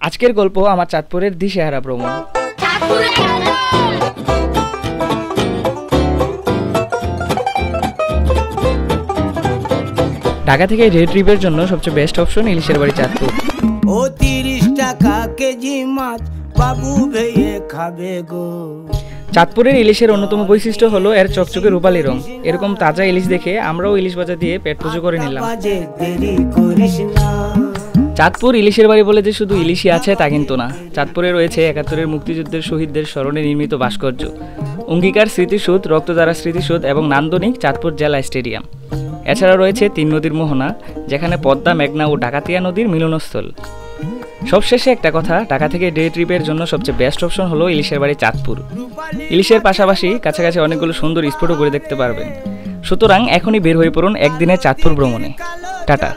আজকের গল্প আমার চাঁদপুরের দিশেহারা ভ্রমণ। ঢাকা থেকে ডে ট্রিপের জন্য সবচেয়ে বেস্ট অপশন ইলিশের বাড়ি চাঁদপুর। ও 30 টাকা কেজি মাছ বাবু ভেয়ে খাবে গো। চাঁদপুরের ইলিশের অন্যতম বৈশিষ্ট্য হলো এর চকচকে রূপালী রং। এরকম তাজা ইলিশ দেখে আমরাও ইলিশ ভাজা দিয়ে পেট পুজো করে নিলাম। চাঁদপুর ইলিশের বাড়ি বলে যে শুধু ইলিশই আছে তা কিন্তু না, চাঁদপুরে রয়েছে 71-এর মুক্তিযুদ্ধের শহীদদের স্মরণে নির্মিত ভাস্কর্য, অঙ্গীকার স্মৃতিসৌধ, রক্তধারা স্মৃতিসৌধ এবং নান্দনিক চাঁদপুর জেলা স্টেডিয়াম। এছাড়া রয়েছে 3 নদীর মোহনা, যেখানে পদ্মা, মেঘনা ও ডাকাতিয়া নদীর মিলনস্থল। সবশেষে একটা কথা, ঢাকা থেকে ডে ট্রিপের জন্য সবচেয়ে বেস্ট অপশন হলো ইলিশের বাড়ি চাঁদপুর। ইলিশের পাশাপাশি কাছাকাছি অনেকগুলো সুন্দর স্পটও ঘুরে দেখতে পারবেন। সুতরাং এখনই বের হয়ে পড়ুন একদিনে চাঁদপুর ভ্রমণে। টাটা।